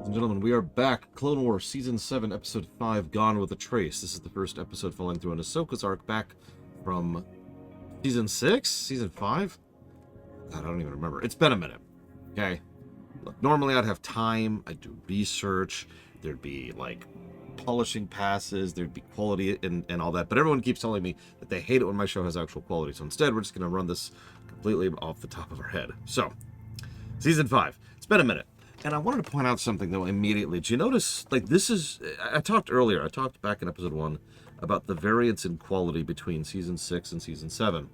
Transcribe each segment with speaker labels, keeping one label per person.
Speaker 1: Ladies and gentlemen, we are back. Clone Wars Season 7, Episode 5, Gone with a Trace. This is the first episode following through on Ahsoka's arc back from Season 6? Season 5? God, I don't even remember. It's been a minute. Okay? Look, normally I'd have time, I'd do research, there'd be, like, polishing passes, there'd be quality and all that, but everyone keeps telling me that they hate it when my show has actual quality, so instead we're just going to run this completely off the top of our head. So, Season 5. It's been a minute. And I wanted to point out something, though, immediately. Do you notice, like, this is... I talked back in Episode 1 about the variance in quality between Season 6 and Season 7.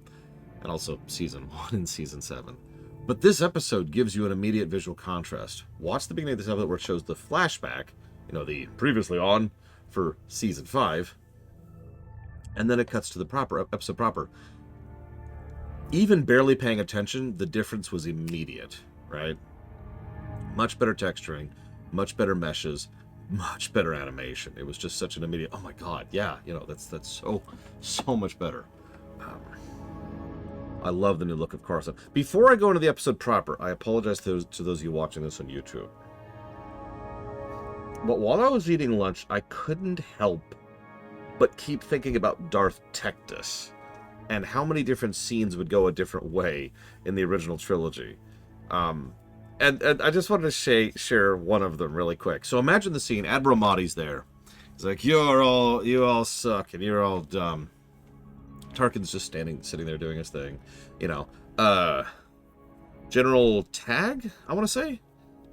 Speaker 1: And also Season 1 and Season 7. But this episode gives you an immediate visual contrast. Watch the beginning of this episode where it shows the flashback, you know, the previously on for Season 5. And then it cuts to the episode proper. Even barely paying attention, the difference was immediate, right? Much better texturing, much better meshes, much better animation. It was just such an immediate, oh my god, yeah, you know, that's so much better. I love the new look of Coruscant. Before I go into the episode proper, I apologize to those of you watching this on YouTube. But while I was eating lunch, I couldn't help but keep thinking about Darth Tectus and how many different scenes would go a different way in the original trilogy. And I just wanted to share one of them really quick. So imagine the scene. Admiral Mahdi's there. He's like, you all suck, and you're all dumb. Tarkin's just sitting there doing his thing. You know, General Tag, I want to say?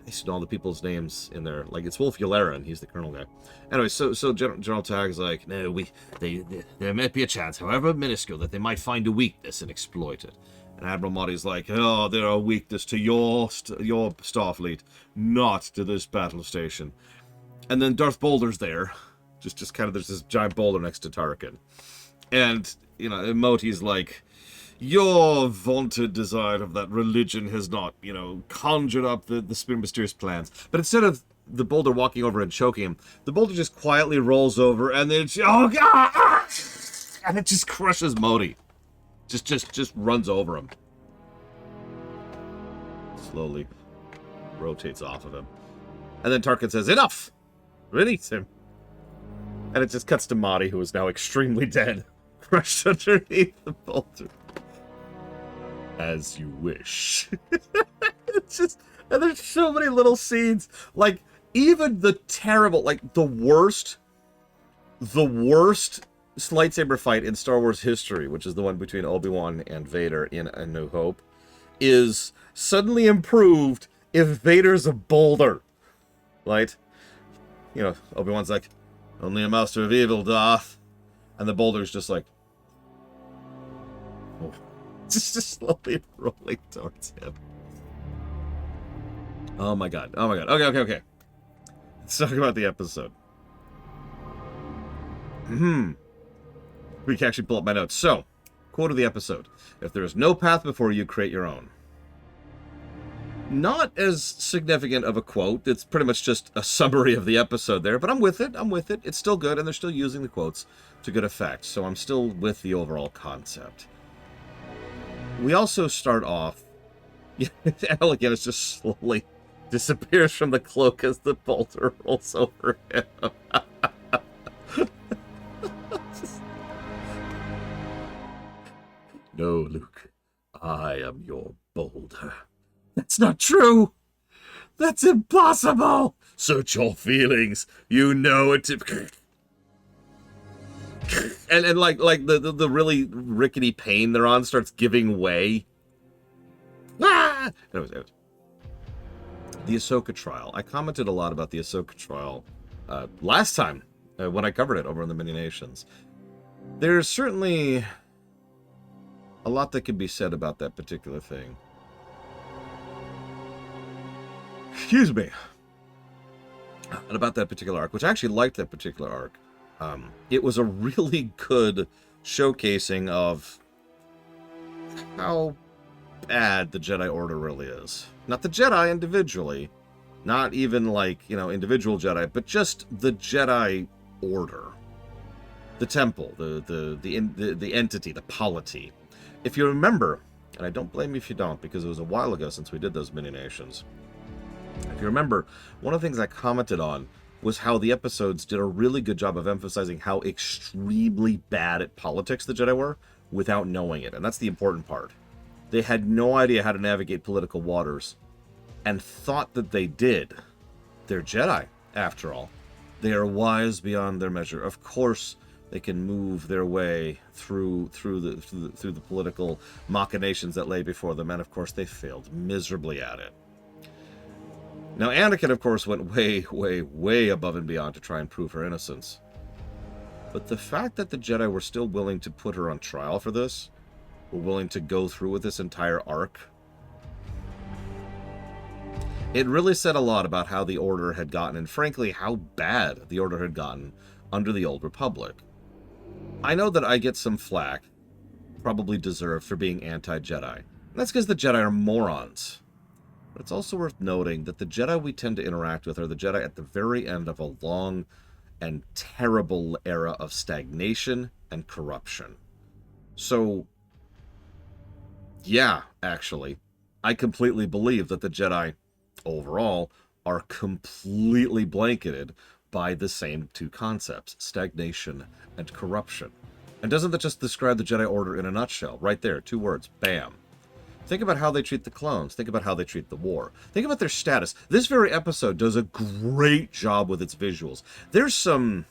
Speaker 1: I used to know all the people's names in there. Like, it's Wolf Yularen. He's the colonel guy. Anyway, so General Tag's like, no, there might be a chance, however minuscule, that they might find a weakness and exploit it. And Admiral Mahdi's like, oh, they're a weakness to your Starfleet, not to this battle station. And then Darth Boulder's there. Just kind of, there's this giant boulder next to Tarkin. And, you know, Moti's like, your vaunted desire of that religion has not, you know, conjured up the mysterious plans. But instead of the boulder walking over and choking him, the boulder just quietly rolls over and then, oh, God! And it just crushes Moti. Just runs over him. Slowly rotates off of him. And then Tarkin says, enough! Release him. And it just cuts to Moti, who is now extremely dead. Crushed underneath the boulder. As you wish. It's just... And there's so many little scenes. Like, even the terrible... Like, the worst lightsaber fight in Star Wars history, which is the one between Obi-Wan and Vader in A New Hope, is suddenly improved if Vader's a boulder. Right? You know, Obi-Wan's like, only a master of evil, Darth. And the boulder's just like, oh. Just slowly rolling towards him. Oh my god. Oh my god. Okay. Let's talk about the episode. We can actually pull up my notes. So, quote of the episode. If there is no path before you, create your own. Not as significant of a quote. It's pretty much just a summary of the episode there, but I'm with it. It's still good, and they're still using the quotes to good effect, so I'm still with the overall concept. We also start off... Elegant is just slowly disappears from the cloak as the boulder rolls over him. No, Luke, I am your boulder. That's not true! That's impossible! Search your feelings. You know it. And like the really rickety pain they're on starts giving way. Ah! Anyways. The Ahsoka trial. I commented a lot about the Ahsoka trial last time when I covered it over in the Mini Nations. There's certainly a lot that can be said about that particular thing. Excuse me. And about that particular arc, which I actually liked that particular arc. It was a really good showcasing of how bad the Jedi Order really is. Not the Jedi individually, not even like, you know, individual Jedi, but just the Jedi Order. The temple, the entity, the polity. If you remember, and I don't blame you if you don't, because it was a while ago since we did those Mini Nations, If you remember, one of the things I commented on was how the episodes did a really good job of emphasizing how extremely bad at politics the Jedi were without knowing it. And that's the important part. They had no idea how to navigate political waters and thought that they did. They're Jedi, after all. They are wise beyond their measure. Of course, they can move their way through the political machinations that lay before them, and of course they failed miserably at it. Now, Anakin, of course, went way, way, way above and beyond to try and prove her innocence. But the fact that the Jedi were still willing to put her on trial for this, were willing to go through with this entire arc, it really said a lot about how the Order had gotten, and frankly, how bad the Order had gotten under the Old Republic. I know that I get some flack, probably deserved, for being anti-Jedi. And that's because the Jedi are morons. But it's also worth noting that the Jedi we tend to interact with are the Jedi at the very end of a long and terrible era of stagnation and corruption. So, yeah, actually, I completely believe that the Jedi, overall, are completely blanketed by the same two concepts, stagnation and corruption. And doesn't that just describe the Jedi Order in a nutshell? Right there, 2 words, bam. Think about how they treat the clones. Think about how they treat the war. Think about their status. This very episode does a great job with its visuals. There's some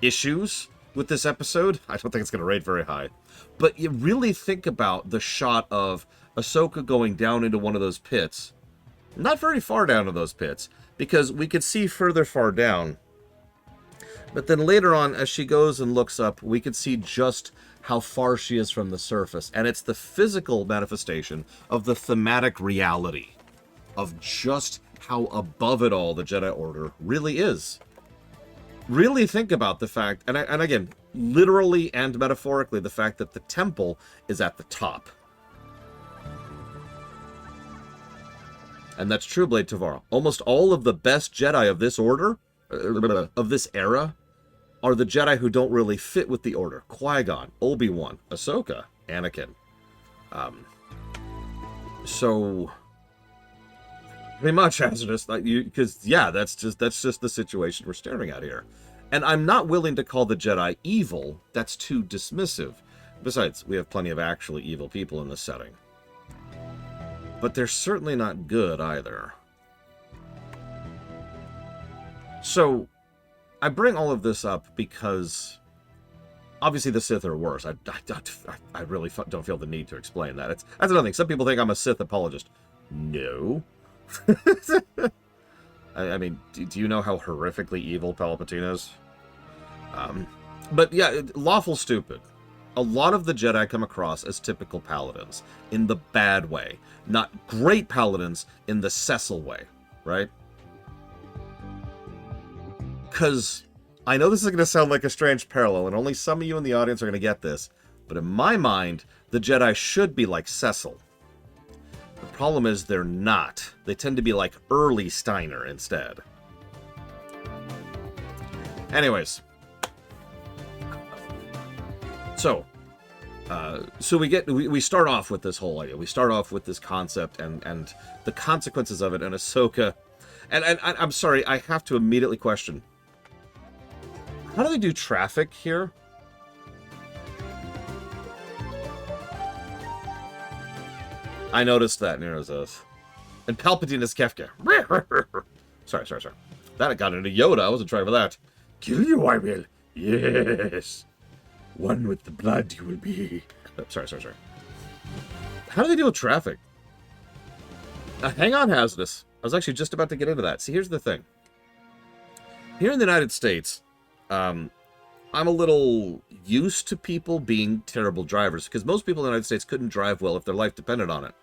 Speaker 1: issues with this episode. I don't think it's going to rate very high. But you really think about the shot of Ahsoka going down into one of those pits. Not very far down to those pits, because we could see further far down. But then later on, as she goes and looks up, we could see just how far she is from the surface. And it's the physical manifestation of the thematic reality of just how above it all the Jedi Order really is. Really think about the fact, and again, literally and metaphorically, the fact that the temple is at the top. And that's true, Blade Tavara. Almost all of the best Jedi of this order, of this era, are the Jedi who don't really fit with the Order. Qui-Gon, Obi-Wan, Ahsoka, Anakin. So, pretty much hazardous, because yeah, that's just the situation we're staring at here. And I'm not willing to call the Jedi evil. That's too dismissive. Besides, we have plenty of actually evil people in this setting. But they're certainly not good either. So, I bring all of this up because obviously the Sith are worse. I really don't feel the need to explain that. That's another thing. Some people think I'm a Sith apologist. No. I mean, do you know how horrifically evil Palpatine is? But yeah, lawful stupid. A lot of the Jedi come across as typical paladins in the bad way. Not great paladins in the Cecil way, right? Because I know this is going to sound like a strange parallel, and only some of you in the audience are going to get this, but in my mind, the Jedi should be like Cecil. The problem is they're not. They tend to be like early Steiner instead. Anyways. So we start off with this whole idea. We start off with this concept and the consequences of it, and Ahsoka. And I'm sorry, I have to immediately question. How do they do traffic here? I noticed that near Azoth. And Palpatine is Kefka. Sorry. That got into Yoda. I wasn't trying for that. Kill you, I will. Yes. One with the blood you will be. Sorry. How do they deal with traffic? Hang on, Hazardous. I was actually just about to get into that. See, here's the thing. Here in the United States, I'm a little used to people being terrible drivers, because most people in the United States couldn't drive well if their life depended on it.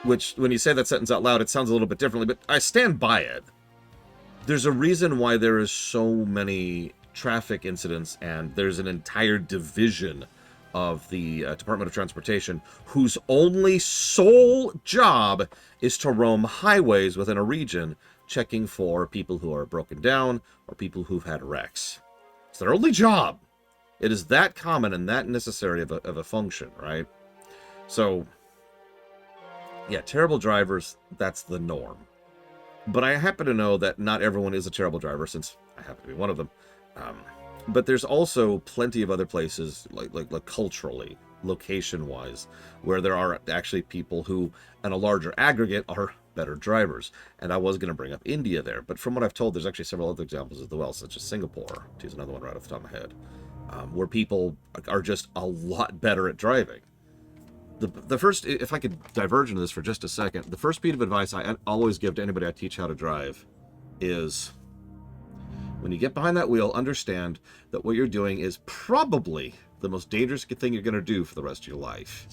Speaker 1: Which, when you say that sentence out loud, it sounds a little bit differently, but I stand by it. There's a reason why there is so many traffic incidents, and there's an entire division of the Department of Transportation whose only sole job is to roam highways within a region, checking for people who are broken down or people who've had wrecks. It's their only job. It is that common and that necessary of a function, right? So, Yeah, terrible drivers, that's the norm. But I happen to know that not everyone is a terrible driver, since I happen to be one of them. Um, but there's also plenty of other places, like culturally, location-wise, where there are actually people who, in a larger aggregate, are better drivers. And I was going to bring up India there, but from what I've told, there's actually several other examples as well, such as Singapore, to use another one right off the top of my head, where people are just a lot better at driving. The first, if I could diverge into this for just a second, the first piece of advice I always give to anybody I teach how to drive is, when you get behind that wheel, understand that what you're doing is probably the most dangerous thing you're going to do for the rest of your life.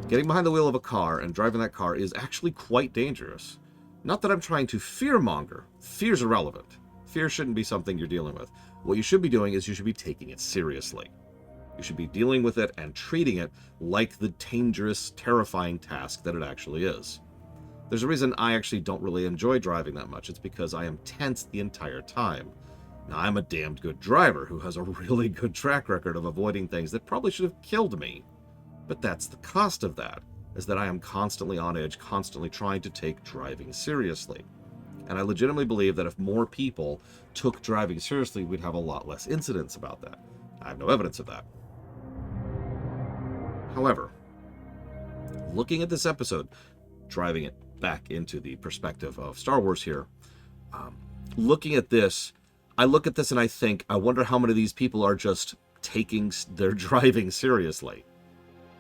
Speaker 1: Getting behind the wheel of a car and driving that car is actually quite dangerous. Not that I'm trying to fearmonger. Fear's irrelevant. Fear shouldn't be something you're dealing with. What you should be doing is you should be taking it seriously. You should be dealing with it and treating it like the dangerous, terrifying task that it actually is. There's a reason I actually don't really enjoy driving that much. It's because I am tense the entire time. Now, I'm a damned good driver who has a really good track record of avoiding things that probably should have killed me. But that's the cost of that, is that I am constantly on edge, constantly trying to take driving seriously. And I legitimately believe that if more people took driving seriously, we'd have a lot less incidents about that. I have no evidence of that. However, looking at this episode, driving it back into the perspective of Star Wars here, looking at this, I look at this and I think, I wonder how many of these people are just taking their driving seriously.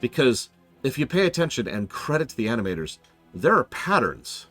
Speaker 1: Because if you pay attention and credit to the animators, there are patterns.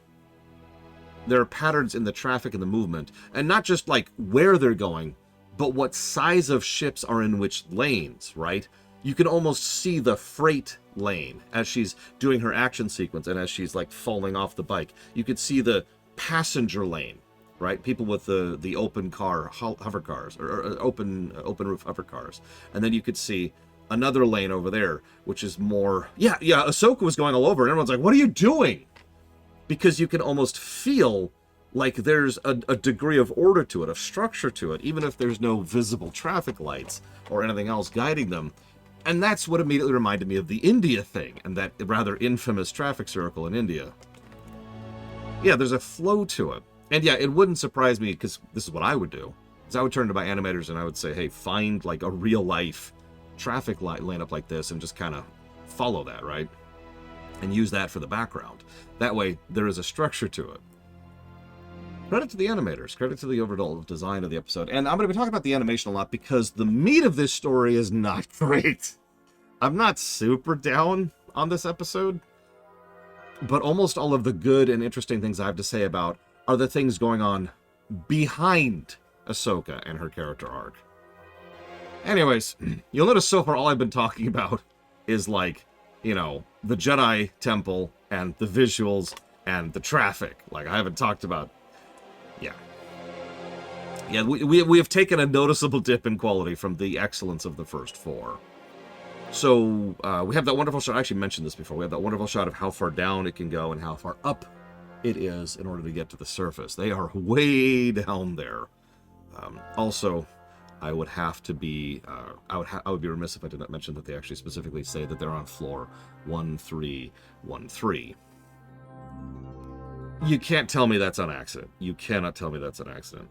Speaker 1: There are patterns in the traffic and the movement, and not just like where they're going, but what size of ships are in which lanes, right? You can almost see the freight lane as she's doing her action sequence and as she's like falling off the bike. You could see the passenger lane, right? People with the open car hover cars, or open roof hover cars. And then you could see another lane over there, which is more... Yeah, Ahsoka was going all over, and everyone's like, what are you doing? Because you can almost feel like there's a degree of order to it, of structure to it, even if there's no visible traffic lights or anything else guiding them. And that's what immediately reminded me of the India thing, and that rather infamous traffic circle in India. Yeah, there's a flow to it. And yeah, it wouldn't surprise me, because this is what I would do, is I would turn to my animators and I would say, hey, find like a real-life traffic light lineup like this and just kind of follow that, right? And use that for the background. That way, there is a structure to it. Credit to the animators. Credit to the overall design of the episode. And I'm going to be talking about the animation a lot because the meat of this story is not great. I'm not super down on this episode, but almost all of the good and interesting things I have to say about are the things going on behind Ahsoka and her character arc. Anyways, you'll notice so far all I've been talking about is like, you know, the Jedi Temple and the visuals and the traffic. Like, I haven't talked about... Yeah, we have taken a noticeable dip in quality from the excellence of the first four. So, we have that wonderful shot. I actually mentioned this before. We have that wonderful shot of how far down it can go and how far up it is in order to get to the surface. They are way down there. Also, I would have to be... I would be remiss if I did not mention that they actually specifically say that they're on floor 1313. You can't tell me that's an accident. You cannot tell me that's an accident.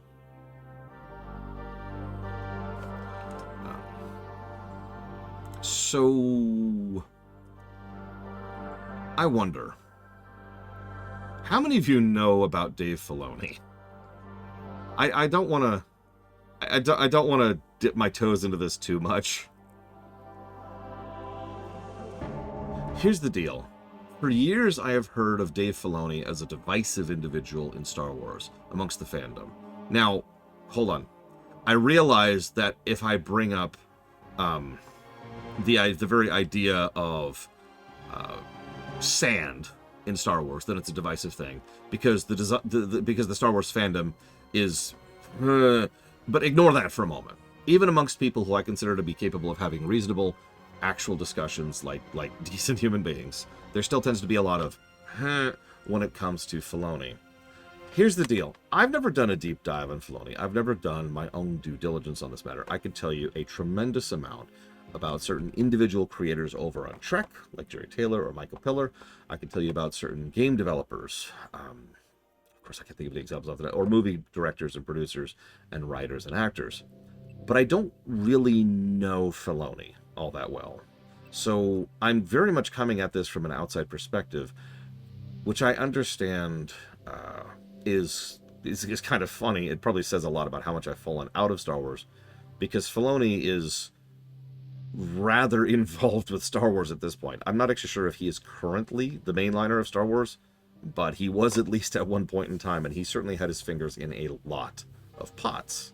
Speaker 1: So, I wonder, how many of you know about Dave Filoni? I don't want to... I don't want to dip my toes into this too much. Here's the deal. For years, I have heard of Dave Filoni as a divisive individual in Star Wars amongst the fandom. Now, hold on. I realize that if I bring up the very idea of sand in Star Wars, then it's a divisive thing because because the Star Wars fandom is. But ignore that for a moment. Even amongst people who I consider to be capable of having reasonable, actual discussions like decent human beings, there still tends to be a lot of when it comes to Filoni. Here's the deal. I've never done a deep dive on Filoni. I've never done my own due diligence on this matter. I can tell you a tremendous amount. about certain individual creators over on Trek, like Jerry Taylor or Michael Piller. I can tell you about certain game developers. Of course, I can't think of the examples of that, or movie directors and producers and writers and actors. But I don't really know Filoni all that well. So I'm very much coming at this from an outside perspective, which I understand is kind of funny. It probably says a lot about how much I've fallen out of Star Wars, because Filoni is rather involved with Star Wars at this point. I'm not actually sure if he is currently the mainliner of Star Wars, but he was at least at one point in time, and he certainly had his fingers in a lot of pots.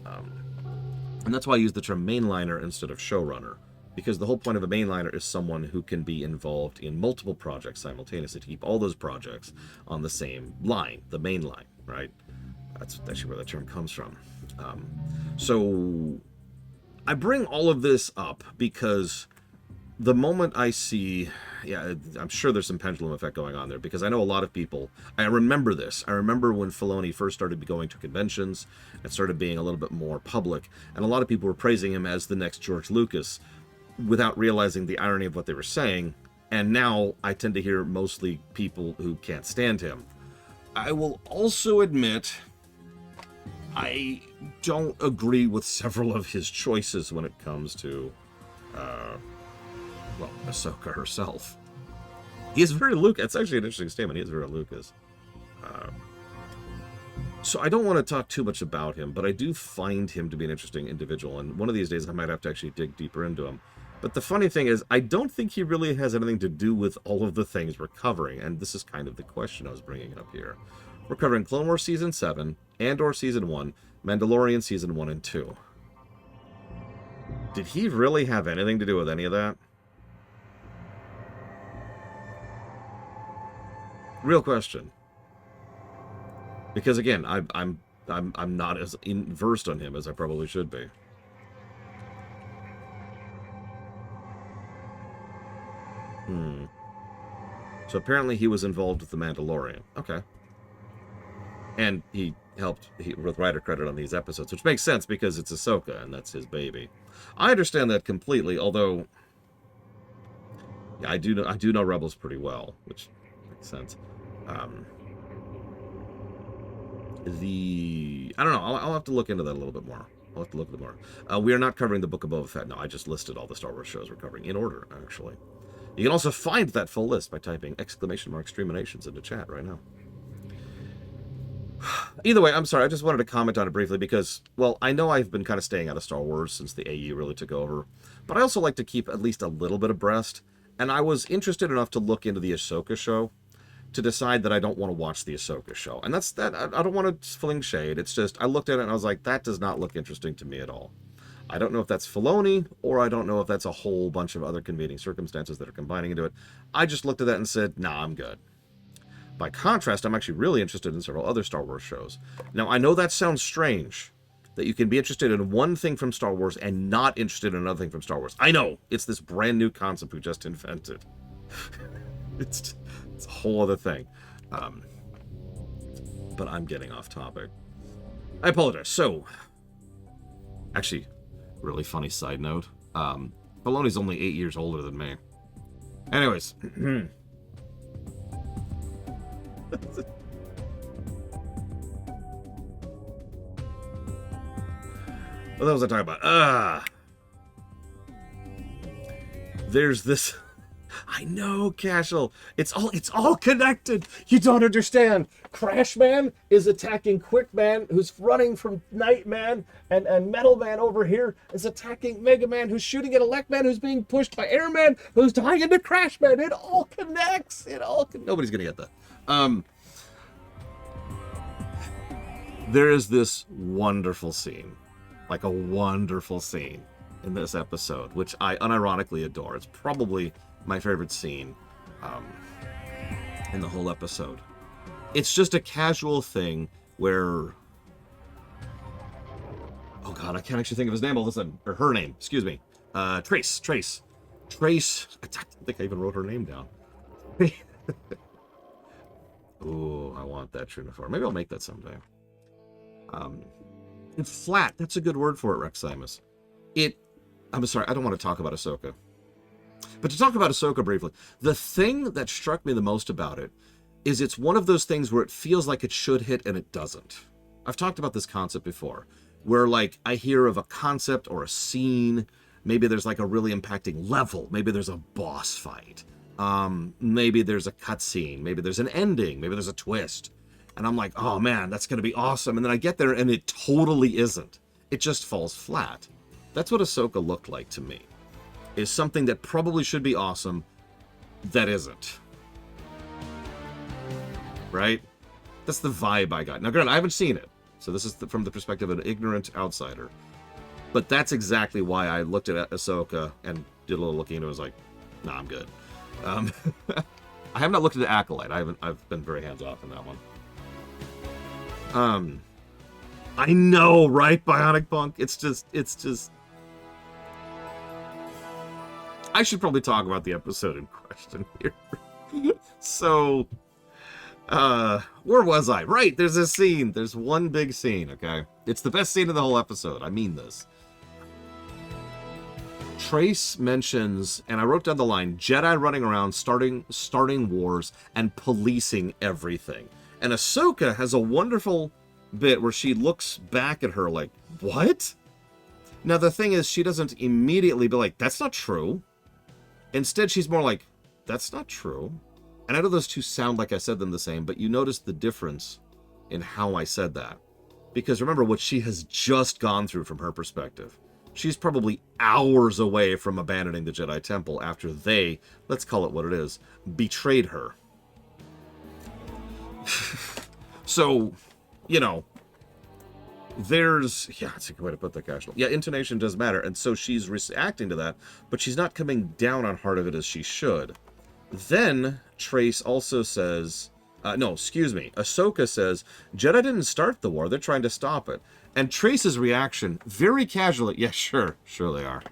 Speaker 1: And that's why I use the term mainliner instead of showrunner, because the whole point of a mainliner is someone who can be involved in multiple projects simultaneously to keep all those projects on the same line, the main line, right? That's actually where the term comes from. So I bring all of this up because the moment I see, I'm sure there's some pendulum effect going on there, because I know a lot of people, I remember this. I remember when Filoni first started going to conventions and started being a little bit more public, and a lot of people were praising him as the next George Lucas without realizing the irony of what they were saying. And now I tend to hear mostly people who can't stand him. I will also admit I don't agree with several of his choices when it comes to Ahsoka herself. He is very Lucas. It's actually an interesting statement. He is very Lucas. So I don't want to talk too much about him, but I do find him to be an interesting individual, and one of these days I might have to actually dig deeper into him. But the funny thing is, I don't think he really has anything to do with all of the things we're covering, and this is kind of the question I was bringing up here. We're covering Clone Wars Season 7, Andor Season 1, Mandalorian Season 1 and 2. Did he really have anything to do with any of that? Real question. Because again, I'm not as versed on him as I probably should be. So apparently he was involved with The Mandalorian. Okay. And he helped with writer credit on these episodes, which makes sense because it's Ahsoka and that's his baby. I understand that completely, although I do know Rebels pretty well, which makes sense. I don't know. I'll have to look into that a little bit more. I'll have to look at it more. We are not covering the Book of Boba Fett. No, I just listed all the Star Wars shows we're covering in order, actually. You can also find that full list by typing ! Streaminations into chat right now. Either way, I'm sorry. I just wanted to comment on it briefly because, well, I know I've been kind of staying out of Star Wars since the AE really took over, but I also like to keep at least a little bit abreast, and I was interested enough to look into the Ahsoka show to decide that I don't want to watch the Ahsoka show. And that's that. I don't want to fling shade. It's just, I looked at it and I was like, that does not look interesting to me at all. I don't know if that's Filoni, or I don't know if that's a whole bunch of other convening circumstances that are combining into it. I just looked at that and said, nah, I'm good. By contrast, I'm actually really interested in several other Star Wars shows. Now, I know that sounds strange, that you can be interested in one thing from Star Wars and not interested in another thing from Star Wars. I know, it's this brand new concept we just invented. It's a whole other thing. But I'm getting off topic. I apologize. So, actually, really funny side note. Filoni's only 8 years older than me. Anyways. What was I talking about? There's this. I know, Cashel. It's all connected. You don't understand. Crash Man is attacking Quick Man, who's running from Night Man, and Metal Man over here is attacking Mega Man, who's shooting at Elect Man, who's being pushed by Air Man, who's tying into Crash Man. It all connects. Nobody's gonna get that. There is this wonderful scene, like a wonderful scene in this episode, which I unironically adore. It's probably my favorite scene in the whole episode. It's just a casual thing where... Oh god, I can't actually think of his name all of a sudden. Or her name, excuse me. Trace. I don't think I even wrote her name down. Ooh, I want that Trinifor. Maybe I'll make that someday. It's flat. That's a good word for it, Reximus. I'm sorry, I don't want to talk about Ahsoka. But to talk about Ahsoka briefly, the thing that struck me the most about it is it's one of those things where it feels like it should hit and it doesn't. I've talked about this concept before, where like I hear of a concept or a scene, maybe there's like a really impacting level, maybe there's a boss fight, maybe there's a cutscene, maybe there's an ending, maybe there's a twist, and I'm like, oh man, that's going to be awesome, and then I get there and it totally isn't. It just falls flat. That's what Ahsoka looked like to me. Is something that probably should be awesome, that isn't. Right? That's the vibe I got. Now, granted, I haven't seen it, so this is from the perspective of an ignorant outsider. But that's exactly why I looked at Ahsoka and did a little looking, and it was like, nah, I'm good. I have not looked at the Acolyte. I've been very hands-off in that one. I know, right, Bionic Punk? It's just... I should probably talk about the episode in question here. So, where was I? Right, there's a scene. There's one big scene, okay? It's the best scene of the whole episode. I mean this. Trace mentions, and I wrote down the line, Jedi running around, starting wars, and policing everything. And Ahsoka has a wonderful bit where she looks back at her like, what? Now, the thing is, she doesn't immediately be like, that's not true. Instead, she's more like, that's not true. And I know those two sound like I said them the same, but you notice the difference in how I said that. Because remember what she has just gone through from her perspective. She's probably hours away from abandoning the Jedi Temple after they, let's call it what it is, betrayed her. So, you know, there's, yeah, that's a good way to put that, casual. Yeah, intonation does matter, and so she's reacting to that, but she's not coming down on heart of it as she should. Then Trace also says, Ahsoka says, Jedi didn't start the war, they're trying to stop it. And Trace's reaction, very casually, yeah, sure they are.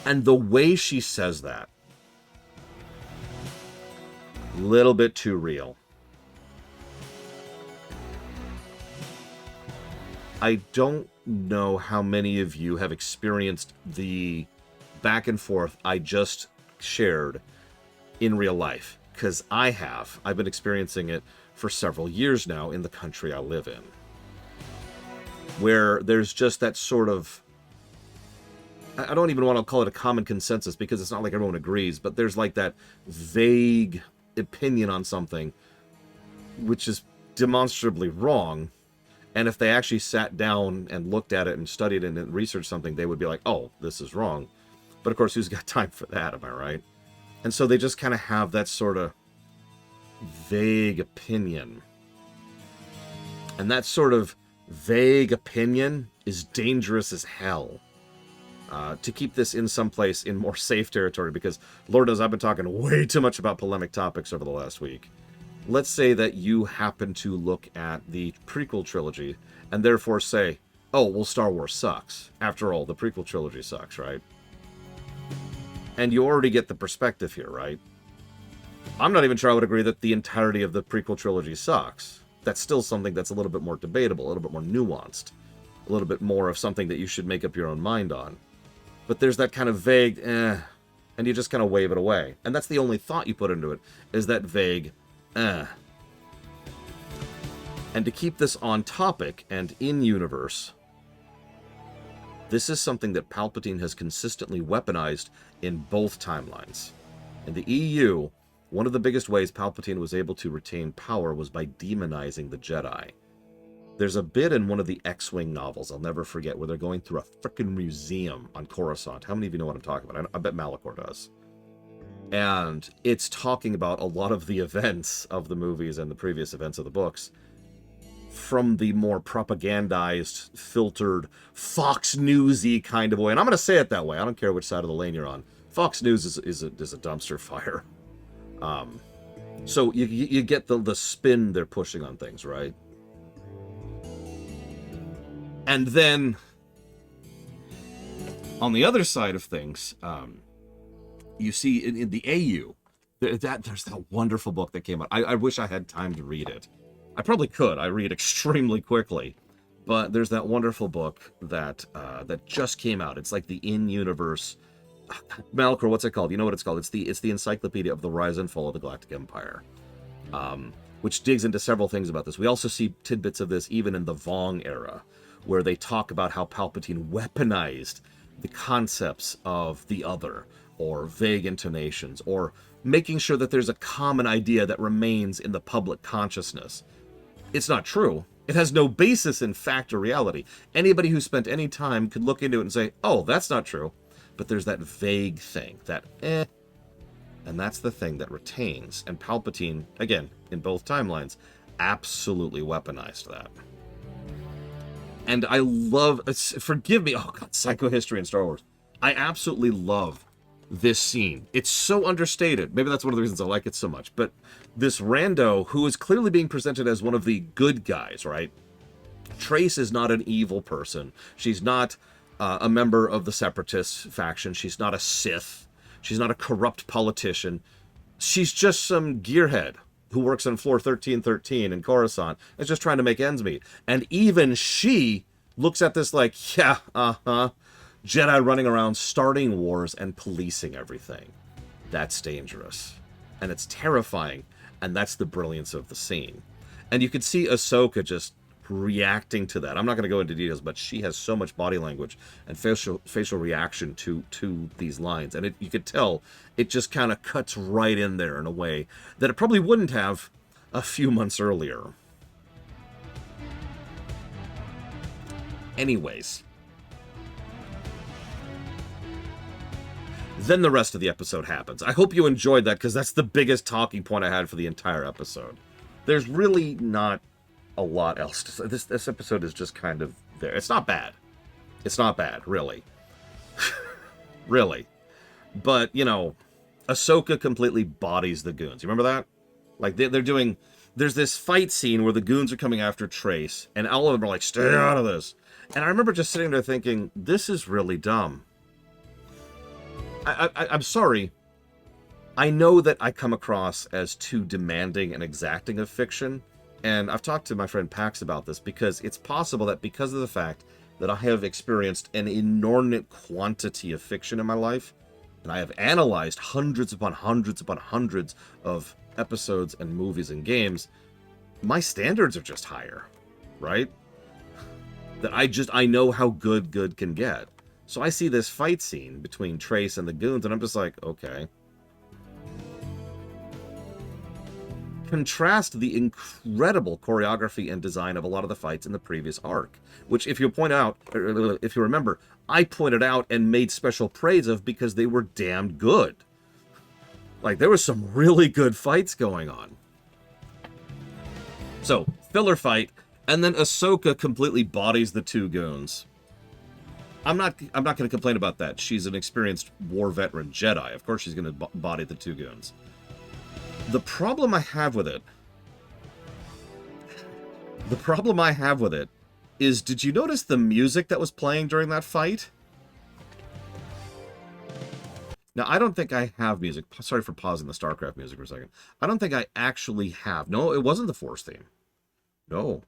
Speaker 1: And the way she says that, little bit too real. I don't know how many of you have experienced the back and forth I just shared in real life, because I have. I've been experiencing it for several years now in the country I live in, where there's just that sort of, I don't even want to call it a common consensus because it's not like everyone agrees, but there's like that vague opinion on something which is demonstrably wrong. And if they actually sat down and looked at it and studied it and researched something, they would be like, oh, this is wrong. But of course, who's got time for that, am I right? And so they just kind of have that sort of vague opinion. And that sort of vague opinion is dangerous as hell. To keep this in some place in more safe territory, because Lord knows I've been talking way too much about polemic topics over the last week. Let's say that you happen to look at the prequel trilogy and therefore say, oh, well, Star Wars sucks. After all, the prequel trilogy sucks, right? And you already get the perspective here, right? I'm not even sure I would agree that the entirety of the prequel trilogy sucks. That's still something that's a little bit more debatable, a little bit more nuanced, a little bit more of something that you should make up your own mind on. But there's that kind of vague, and you just kind of wave it away. And that's the only thought you put into it, is that vague, And to keep this on topic and in universe, this is something that Palpatine has consistently weaponized in both timelines. In the EU, one of the biggest ways Palpatine was able to retain power was by demonizing the Jedi. There's a bit in one of the X-Wing novels, I'll never forget, where they're going through a frickin' museum on Coruscant. How many of you know what I'm talking about? I bet Malachor does. And it's talking about a lot of the events of the movies and the previous events of the books from the more propagandized, filtered, Fox News-y kind of way. And I'm going to say it that way. I don't care which side of the lane you're on. Fox News is a dumpster fire. So you get the spin they're pushing on things, right? And then, on the other side of things, you see in the AU, there's that wonderful book that came out. I wish I had time to read it. I probably could. I read extremely quickly. But there's that wonderful book that that just came out. It's like the in-universe. Malcor, what's it called? You know what it's called? It's the Encyclopedia of the Rise and Fall of the Galactic Empire, which digs into several things about this. We also see tidbits of this even in the Vong era, where they talk about how Palpatine weaponized the concepts of the other, or vague intonations, or making sure that there's a common idea that remains in the public consciousness. It's not true. It has no basis in fact or reality. Anybody who spent any time could look into it and say, oh, that's not true. But there's that vague thing, that and that's the thing that retains. And Palpatine, again, in both timelines, absolutely weaponized that. And I love, forgive me, oh God, psychohistory in Star Wars. I absolutely love this scene. It's so understated. Maybe that's one of the reasons I like it so much. But this rando, who is clearly being presented as one of the good guys, right? Trace is not an evil person. She's not a member of the Separatist faction. She's not a Sith. She's not a corrupt politician. She's just some gearhead who works on floor 1313 in Coruscant and is just trying to make ends meet. And even she looks at this like, yeah, Jedi running around starting wars and policing everything. That's dangerous. And it's terrifying. And that's the brilliance of the scene. And you could see Ahsoka just reacting to that. I'm not going to go into details, but she has so much body language and facial reaction to these lines. And you could tell it just kind of cuts right in there in a way that it probably wouldn't have a few months earlier. Anyways. Then the rest of the episode happens. I hope you enjoyed that, because that's the biggest talking point I had for the entire episode. There's really not a lot else to say. This episode is just kind of there. It's not bad. It's not bad, really. Really. But, you know, Ahsoka completely bodies the goons. You remember that? Like, they're doing... There's this fight scene where the goons are coming after Trace, and all of them are like, stay out of this. And I remember just sitting there thinking, this is really dumb. I'm sorry. I know that I come across as too demanding and exacting of fiction, and I've talked to my friend Pax about this, because it's possible that because of the fact that I have experienced an inordinate quantity of fiction in my life, and I have analyzed hundreds upon hundreds upon hundreds of episodes and movies and games, my standards are just higher, right? That I know how good can get. So I see this fight scene between Trace and the goons, and I'm just like, okay. Contrast the incredible choreography and design of a lot of the fights in the previous arc, which, if you point out, if you remember, I pointed out and made special praise of because they were damn good. Like, there was some really good fights going on. So, filler fight, and then Ahsoka completely bodies the two goons. I'm not going to complain about that. She's an experienced war veteran Jedi. Of course she's going to body the two goons. The problem I have with it is, did you notice the music that was playing during that fight? Now, I don't think I have music. Sorry for pausing the StarCraft music for a second. I don't think I actually have. No, it wasn't the Force theme. No,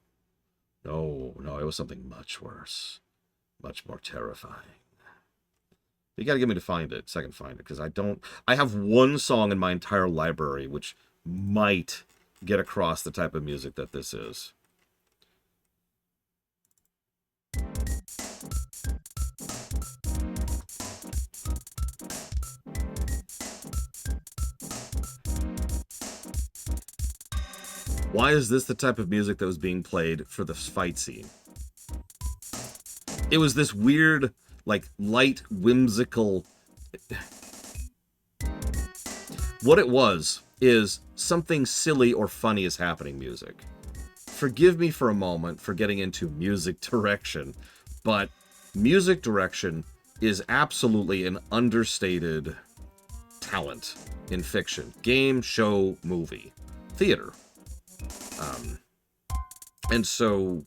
Speaker 1: it was something much worse. Much more terrifying. You gotta get me to find it, so I can find it, because I have one song in my entire library which might get across the type of music that this is. Why is this the type of music that was being played for the fight scene? It was this weird, like, light, whimsical... What it was is something silly or funny is happening music. Forgive me for a moment for getting into music direction, but music direction is absolutely an understated talent in fiction. Game, show, movie, theater. And so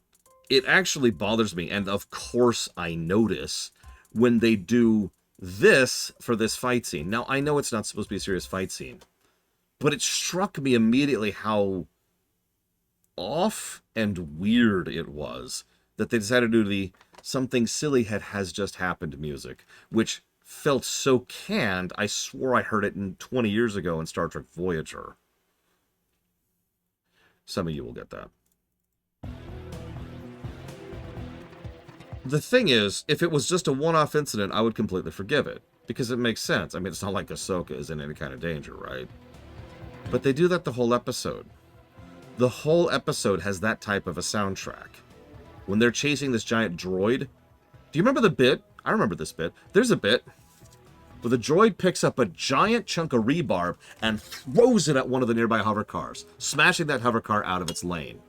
Speaker 1: it actually bothers me, and of course I notice when they do this for this fight scene. Now, I know it's not supposed to be a serious fight scene, but it struck me immediately how off and weird it was that they decided to do the something silly has just happened music, which felt so canned, I swore I heard it 20 years ago in Star Trek Voyager. Some of you will get that. The thing is, if it was just a one-off incident, I would completely forgive it, because it makes sense. I mean, it's not like Ahsoka is in any kind of danger, right? But they do that the whole episode. The whole episode has that type of a soundtrack. When they're chasing this giant droid. Do you remember the bit? I remember this bit. There's a bit where the droid picks up a giant chunk of rebarb and throws it at one of the nearby hover cars, smashing that hover car out of its lane.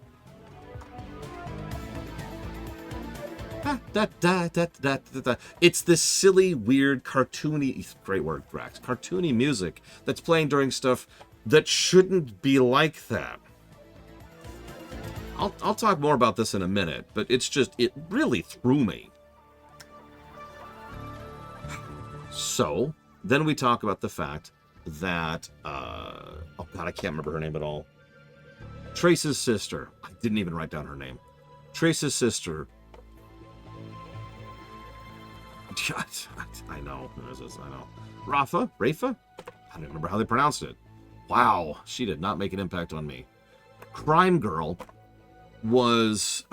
Speaker 1: It's this silly, weird, cartoony, great word, Grax, cartoony music that's playing during stuff that shouldn't be like that. I'll talk more about this in a minute, but it's just, it really threw me. So, then we talk about the fact that, oh god, I can't remember her name at all. Trace's sister. I didn't even write down her name. Trace's sister. I know. I know. Rafa? I don't remember how they pronounced it. Wow, she did not make an impact on me. Crime Girl was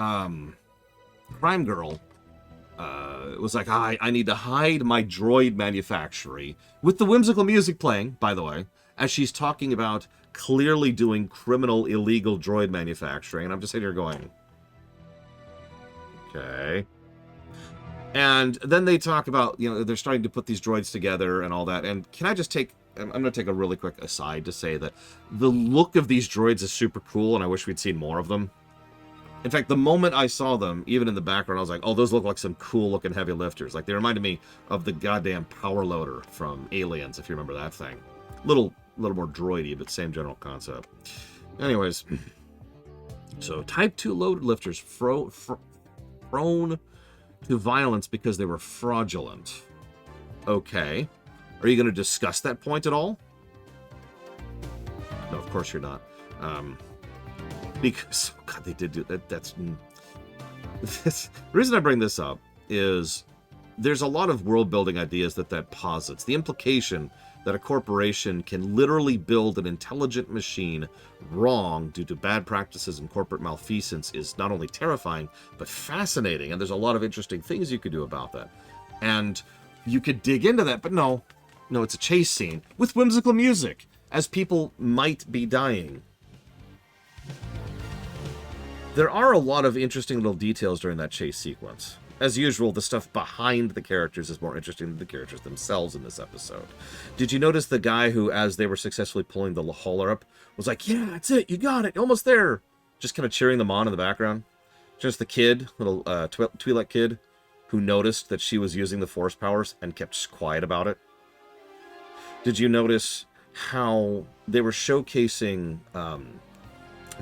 Speaker 1: was like, I need to hide my droid manufactory, with the whimsical music playing, by the way, as she's talking about clearly doing criminal, illegal droid manufacturing. And I'm just sitting here going, okay. And then they talk about, you know, they're starting to put these droids together and all that. And can I just take, I'm going to take a really quick aside to say that the look of these droids is super cool, and I wish we'd seen more of them. In fact, the moment I saw them, even in the background, I was like, oh, those look like some cool-looking heavy lifters. Like, they reminded me of the goddamn power loader from Aliens, if you remember that thing. Little more droidy, but same general concept. Anyways, so Type 2 load lifters prone to violence because they were fraudulent. Okay. Are you going to discuss that point at all? No, of course you're not. Because, oh god, they did do that. The reason I bring this up is there's a lot of world-building ideas that posits. The implication that a corporation can literally build an intelligent machine wrong due to bad practices and corporate malfeasance is not only terrifying, but fascinating. And there's a lot of interesting things you could do about that. And you could dig into that, but no, it's a chase scene with whimsical music, as people might be dying. There are a lot of interesting little details during that chase sequence. As usual, the stuff behind the characters is more interesting than the characters themselves in this episode. Did you notice the guy who, as they were successfully pulling the hauler up, was like, yeah, that's it, you got it, almost there. Just kind of cheering them on in the background. Just the kid, little Twi'lek kid, who noticed that she was using the Force powers and kept quiet about it. Did you notice how they were showcasing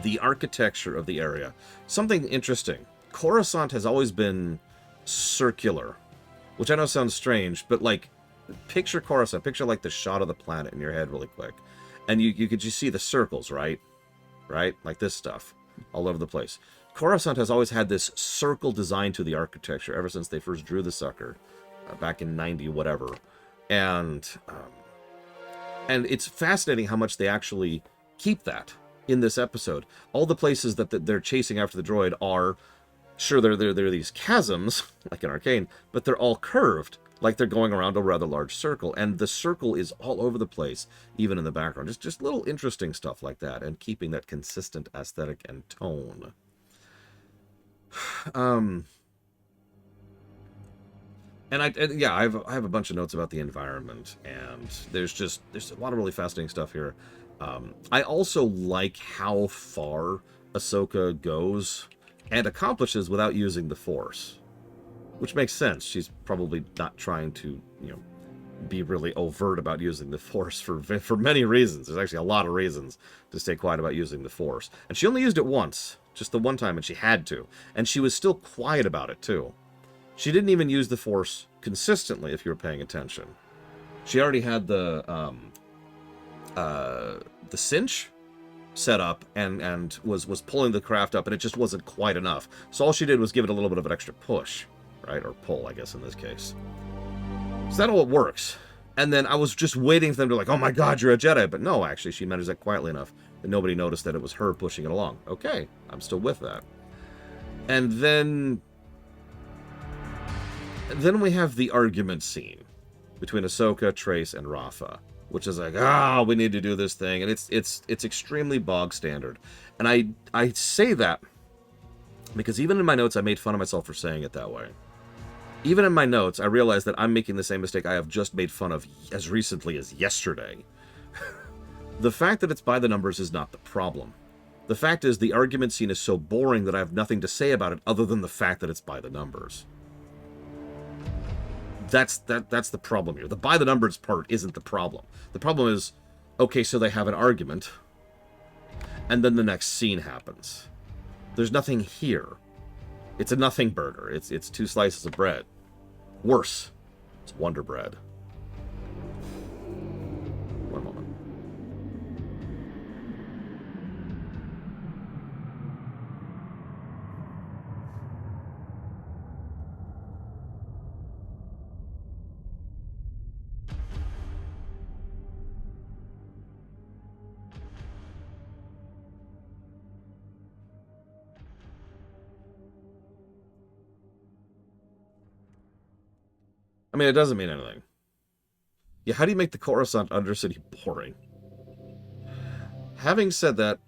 Speaker 1: the architecture of the area? Something interesting. Coruscant has always been circular, which I know sounds strange, but like, picture Coruscant, picture like the shot of the planet in your head really quick, and you could just see the circles, right, like this stuff all over the place. Coruscant has always had this circle design to the architecture ever since they first drew the sucker back in 90 whatever, and it's fascinating how much they actually keep that in this episode. All the places that they're chasing after the droid are, sure, they're these chasms, like in Arcane, but they're all curved, like they're going around a rather large circle. And the circle is all over the place, even in the background. Just little interesting stuff like that, and keeping that consistent aesthetic and tone. And I have a bunch of notes about the environment, and there's a lot of really fascinating stuff here. I also like how far Ahsoka goes and accomplishes without using the Force, which makes sense. She's probably not trying to, be really overt about using the Force for many reasons. There's actually a lot of reasons to stay quiet about using the Force. And she only used it once, just the one time, and she had to. And she was still quiet about it, too. She didn't even use the Force consistently, if you were paying attention. She already had the cinch, set up and was pulling the craft up, and it just wasn't quite enough. So all she did was give it a little bit of an extra push, right? Or pull, I guess, in this case. So that's how it works. And then I was just waiting for them to like, oh my god, you're a Jedi. But no, actually, she managed that quietly enough that nobody noticed that it was her pushing it along. Okay, I'm still with that. And then we have the argument scene between Ahsoka, Trace, and Rafa, which is like, we need to do this thing, and it's extremely bog standard. And I say that because even in my notes, I made fun of myself for saying it that way. Even in my notes, I realized that I'm making the same mistake I have just made fun of as recently as yesterday. The fact that it's by the numbers is not the problem. The fact is the argument scene is so boring that I have nothing to say about it other than the fact that it's by the numbers. That's the problem here. The by the numbers part isn't the problem. The problem is, okay, so they have an argument, and then the next scene happens. There's nothing here. It's a nothing burger. It's 2 slices of bread. Worse, it's Wonder Bread. One moment. I mean, it doesn't mean anything. Yeah, how do you make the Coruscant Undercity boring? Having said that,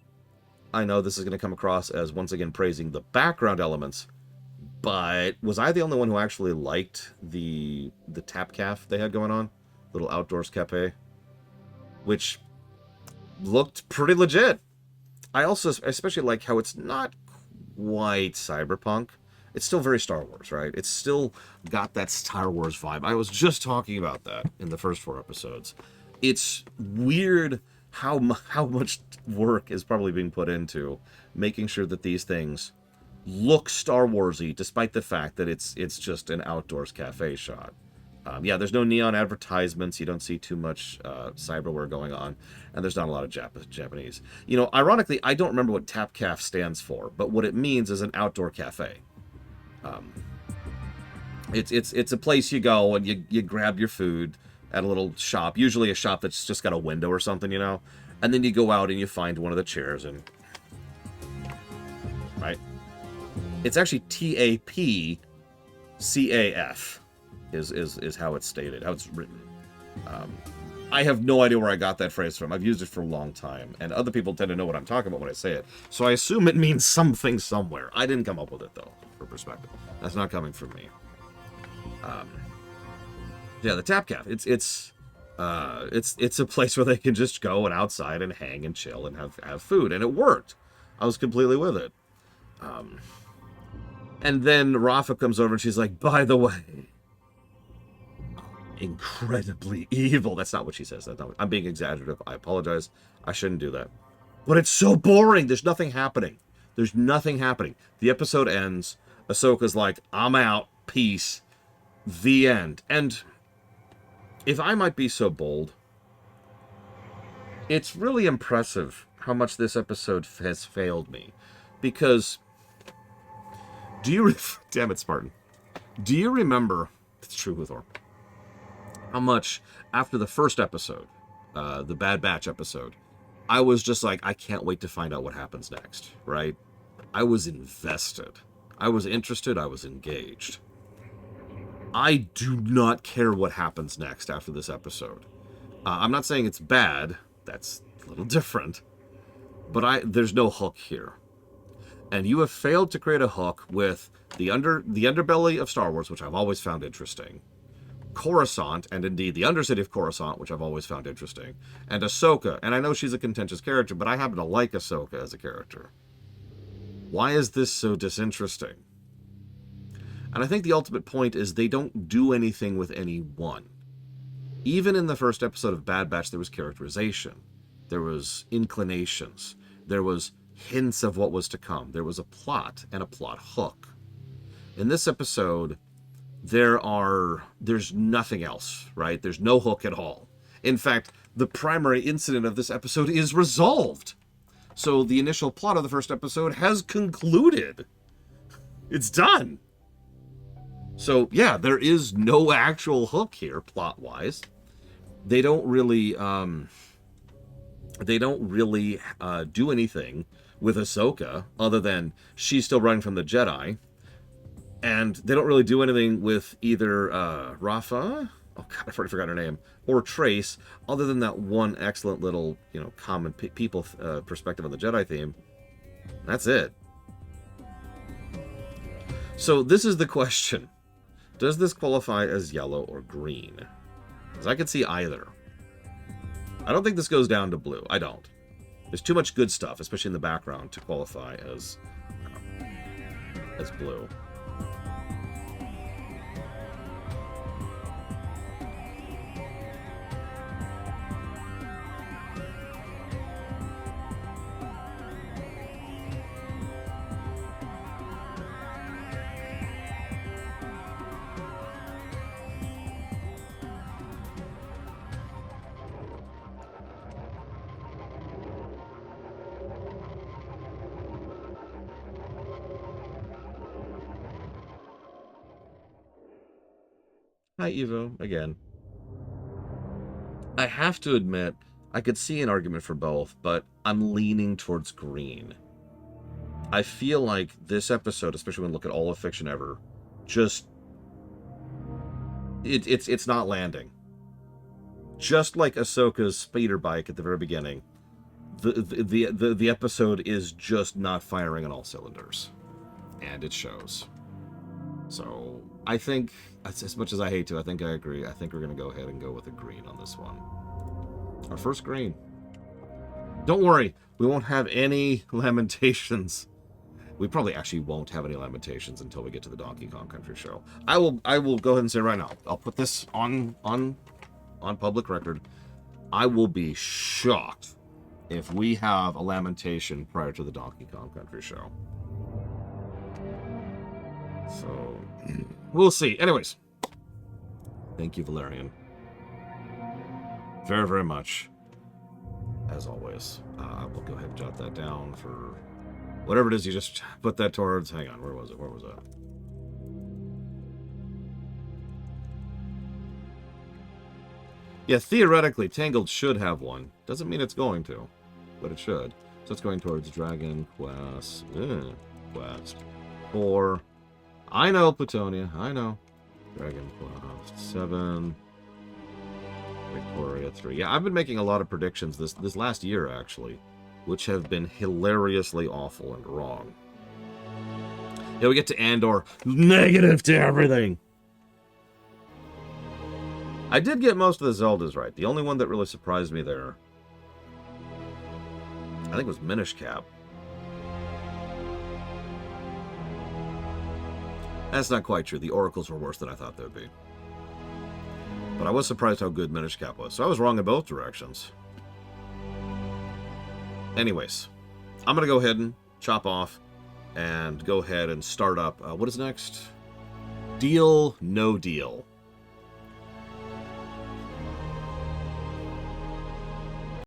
Speaker 1: I know this is going to come across as, once again, praising the background elements, but was I the only one who actually liked the tap caf they had going on? Little outdoors cafe? Which looked pretty legit. I also especially like how it's not quite cyberpunk. It's still very Star Wars, right? It's still got that Star Wars vibe. I was just talking about that in the first 4 episodes. It's weird how much work is probably being put into making sure that these things look Star Wars-y, despite the fact that it's just an outdoors cafe shot. Yeah, there's no neon advertisements. You don't see too much cyberware going on, and there's not a lot of Japanese. You know, ironically, I don't remember what TapCaf stands for, but what it means is an outdoor cafe. It's a place you go and you grab your food at a little shop, usually a shop that's just got a window or something, you know, and then you go out and you find one of the chairs and right. It's actually TAPCAF is how it's stated, how it's written. I have no idea where I got that phrase from. I've used it for a long time, and other people tend to know what I'm talking about when I say it. So I assume it means something somewhere. I didn't come up with it, though, for perspective. That's not coming from me. Yeah, the Tap Caf. It's a place where they can just go and outside and hang and chill and have food, and it worked. I was completely with it. And then Rafa comes over and she's like, by the way, incredibly evil. That's not what she says. I'm being exaggerative. I apologize. I shouldn't do that. But it's so boring. There's nothing happening. There's nothing happening. The episode ends. Ahsoka's like, I'm out. Peace. The end. And if I might be so bold, it's really impressive how much this episode has failed me. Because, damn it, Spartan. Do you remember, it's true with Thor, how much after the first episode, the Bad Batch episode, I was just like, I can't wait to find out what happens next, right? I was invested. I was interested. I was engaged. I do not care what happens next after this episode. I'm not saying it's bad. That's a little different. But there's no hook here. And you have failed to create a hook with the underbelly of Star Wars, which I've always found interesting. Coruscant, and indeed the Undercity of Coruscant, which I've always found interesting. And Ahsoka. And I know she's a contentious character, but I happen to like Ahsoka as a character. Why is this so disinteresting? And I think the ultimate point is they don't do anything with anyone. Even in the first episode of Bad Batch, there was characterization. There was inclinations. There was hints of what was to come. There was a plot and a plot hook. In this episode, there's nothing else, right? There's no hook at all. In fact, the primary incident of this episode is resolved. So the initial plot of the first episode has concluded. It's done. So, yeah, there is no actual hook here, plot-wise. They don't really do anything with Ahsoka, other than she's still running from the Jedi. And they don't really do anything with either Rafa, oh god, I've already forgotten her name, or Trace, other than that one excellent little, common people perspective on the Jedi theme. That's it. So this is the question. Does this qualify as yellow or green? Because I could see either. I don't think this goes down to blue. I don't. There's too much good stuff, especially in the background, to qualify as blue. Hi, Evo, again. I have to admit, I could see an argument for both, but I'm leaning towards green. I feel like this episode, especially when we look at all of fiction ever, just... It's not landing. Just like Ahsoka's speeder bike at the very beginning, the episode is just not firing on all cylinders. And it shows. So, I think, as much as I hate to, I think I agree. I think we're going to go ahead and go with a green on this one. Our first green. Don't worry, we won't have any Lamentations. We probably actually won't have any Lamentations until we get to the Donkey Kong Country show. I will go ahead and say right now, I'll put this on public record. I will be shocked if we have a Lamentation prior to the Donkey Kong Country show. So, we'll see. Anyways, thank you, Valerian. Very, very much. As always. We'll go ahead and jot that down for whatever it is you just put that towards. Hang on, where was it? Where was that? Yeah, theoretically, Tangled should have one. Doesn't mean it's going to, but it should. So it's going towards Dragon Quest. Quest 4. I know, Plutonia. I know. Dragon Quest 7. Victoria 3. Yeah, I've been making a lot of predictions this last year, actually, which have been hilariously awful and wrong. Yeah, we get to Andor. Negative to everything. I did get most of the Zeldas right. The only one that really surprised me there, I think, was Minish Cap. That's not quite true. The Oracles were worse than I thought they would be. But I was surprised how good Minish Cap was. So I was wrong in both directions. Anyways, I'm going to go ahead and chop off and go ahead and start up. What is next? Deal, no deal.